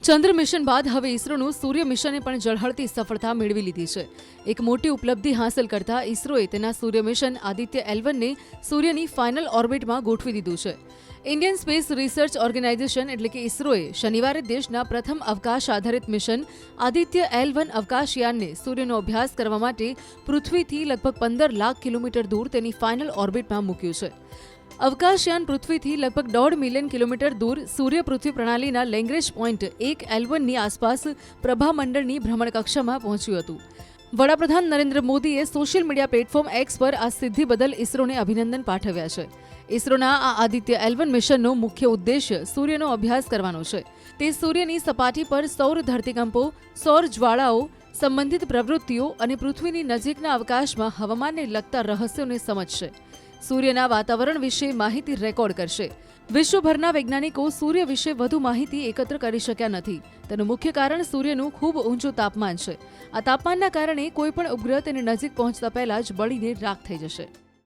ચંદ્ર મિશન બાદ હવે ઇસરોનું સૂર્ય મિશને પણ ઝળહળતી સફળતા મેળવી લીધી છે। એક મોટી ઉપલબ્ધિ હાંસલ કરતા ઇસરોએ તેના સૂર્ય મિશન આદિત્ય L1ને સૂર્યની ફાઇનલ ઓર્બિટમાં ગોઠવી દીધું છે। ઇન્ડિયન સ્પેસ રિસર્ચ ઓર્ગેનાઇઝેશન એટલે કે ઇસરોએ શનિવારે દેશના પ્રથમ અવકાશ આધારિત મિશન આદિત્ય L1 અવકાશયાનને સૂર્યનો અભ્યાસ કરવા માટે પૃથ્વીથી લગભગ 15 લાખ કિલોમીટર દૂર તેની ફાઇનલ ઓર્બિટમાં મૂક્યું છે। અવકાશયાન પૃથ્વીથી લગભગ 1.5 મિલિયન કિલોમીટર દૂર સૂર્ય પૃથ્વી પ્રણાલીના લેંગ્રેજ પોઈન્ટ 1 L1ની આસપાસ પ્રભામંડળની ભ્રમણકક્ષામાં પહોંચ્યું હતું। વડાપ્રધાન નરેન્દ્ર મોદીએ સોશિયલ મીડિયા પ્લેટફોર્મ એક્સ પર આ સિદ્ધિ બદલ ઇસરોને અભિનંદન પાઠવ્યા છે। ઇસરોના આ આદિત્ય L1 મિશનનો મુખ્ય ઉદ્દેશ્ય સૂર્યનો અભ્યાસ કરવાનો છે। તે સૂર્યની સપાટી પર સૌર ધરતીકંપો, સૌર જ્વાળાઓ, સંબંધિત પ્રવૃત્તિઓ અને પૃથ્વીની નજીકના અવકાશમાં હવામાનને લગતા રહસ્યોને સમજશે। સૂર્યના વાતાવરણ વિશે માહિતી રેકોર્ડ કરશે। વિશ્વભરના વૈજ્ઞાનિકો સૂર્ય વિશે વધુ માહિતી એકત્ર કરી શક્યા નથી। તેનું મુખ્ય કારણ સૂર્યનું ખૂબ ઊંચું તાપમાન છે। આ તાપમાનના કારણે કોઈપણ ઉપગ્રહ તેની નજીક પહોંચતા પહેલા જ બળીને રાખ થઈ જશે।